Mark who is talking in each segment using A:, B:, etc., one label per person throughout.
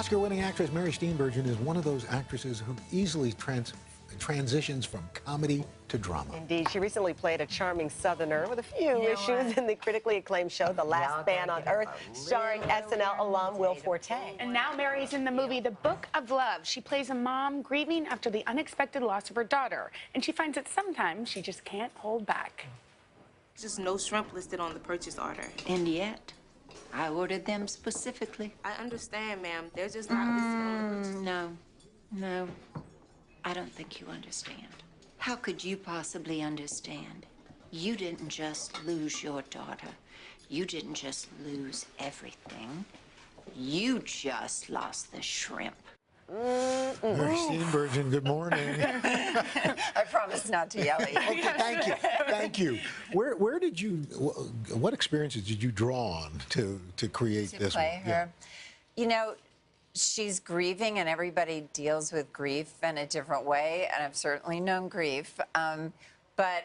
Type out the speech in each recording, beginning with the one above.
A: Oscar-winning actress Mary Steenburgen is one of those actresses who easily transitions from comedy to drama.
B: Indeed. She recently played a charming Southerner with a few issues in the critically acclaimed show The Last Man on Earth, starring SNL alum Will Forte.
C: And now Mary's in the movie The Book of Love. She plays a mom grieving after the unexpected loss of her daughter, and she finds that sometimes she just can't hold back.
D: Just no shrimp listed on the purchase order.
E: And yet, I ordered them specifically.
D: I understand, ma'am. They're just not listed on the purchase.
E: No. I don't think you understand. How could you possibly understand? You didn't just lose your daughter. You didn't just lose everything. You just lost the shrimp.
A: Mary Steenburgen, good morning.
F: I promise not to yell at you.
A: Okay, thank you. Where did you, what experiences did you draw on to create this one?
F: To play her. You know, she's grieving, and everybody deals with grief in a different way, and I've certainly known grief. But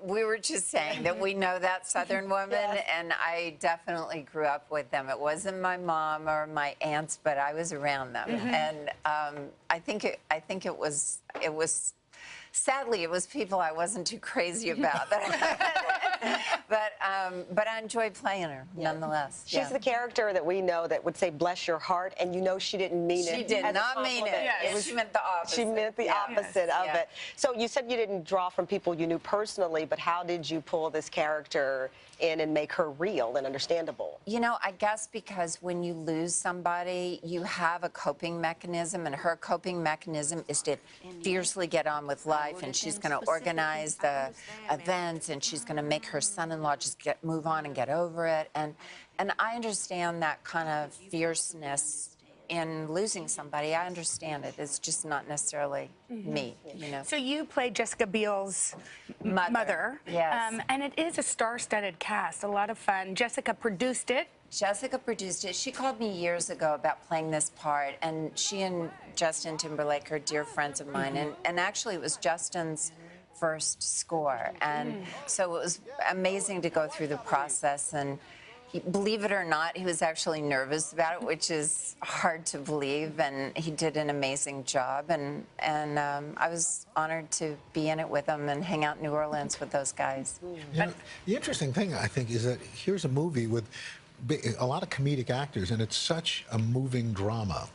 F: we were just saying that we know that Southern woman, and I definitely grew up with them. It wasn't my mom or my aunts, but I was around them, and I think it was. Sadly, it was people I wasn't too crazy about. But I enjoyed playing her, nonetheless.
B: She's the character that we know that would say, bless your heart, and you know she didn't mean it.
F: She did not mean it. She meant the opposite.
B: She meant the opposite of it. So you said you didn't draw from people you knew personally, but how did you pull this character in and make her real and understandable?
F: You know, I guess because when you lose somebody, you have a coping mechanism, and her coping mechanism is to fiercely get on with life, and she's going to organize the events, and she's going to make her son-in-law just move on and get over it, and I understand that kind of fierceness in losing somebody. I understand it. It's just not necessarily me, you know.
C: So you played Jessica Biel's mother.
F: Yes.
C: And it is a star-studded cast, a lot of fun. Jessica produced it.
F: Jessica produced it. She called me years ago about playing this part, and she and Justin Timberlake are dear friends of mine, and actually it was Justin's first score, and so it was amazing to go through the process, and believe it or not, he was actually nervous about it, which is hard to believe, and he did an amazing job, and I was honored to be in it with him and hang out in New Orleans with those guys.
A: You know, the interesting thing, I think, is that here's a movie with a lot of comedic actors, and it's such a moving drama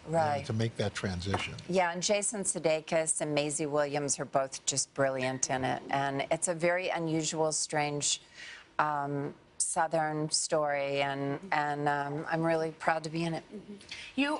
A: to make that transition.
F: Yeah, and Jason Sudeikis and Maisie Williams are both just brilliant in it, and it's a very unusual, strange Southern story, and I'm really proud to be in it.
C: You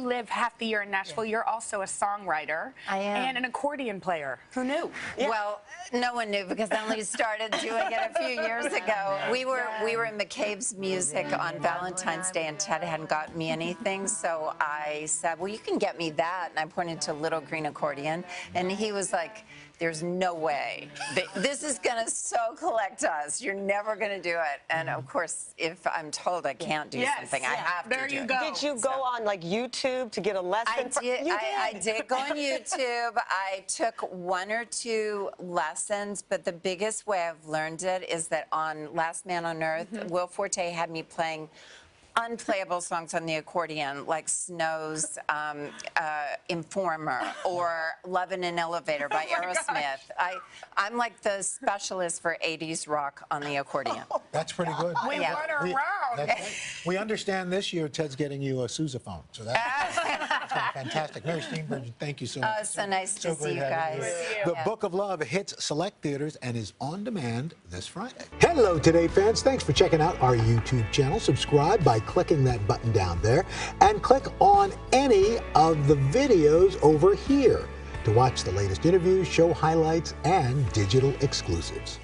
C: live half the year in Nashville. You're also a songwriter.
F: I am.
C: And an accordion player. Who knew?
F: Well, no one knew, because I only started doing it a few years ago. We were in McCabe's music on Valentine's Day, and Ted hadn't got me anything, so I said, well, you can get me that, and I pointed to a little green accordion, and he was like, there's no way. This is going to so collect us. You're never going to do it. And, of course, if I'm told I can't do something, I have to do it.
C: There you go.
B: Did you go on, like, YouTube to get a lesson?
F: I did go on YouTube. I took 1 or 2 lessons, but the biggest way I've learned it is that on Last Man on Earth, Will Forte had me playing unplayable songs on the accordion, like Snow's Informer or Love in an Elevator by Aerosmith. I'm like the specialist for 80s rock on the accordion.
A: That's pretty good.
C: We went around.
A: We understand this year Ted's getting you a sousaphone, so that's fantastic. Mary Steenburgen, thank you so much.
F: Oh, so nice to see you guys.
A: The Book of Love hits select theaters and is on demand this Friday. Hello, Today fans. Thanks for checking out our YouTube channel. Subscribe by clicking that button down there, and click on any of the videos over here to watch the latest interviews, show highlights, and digital exclusives.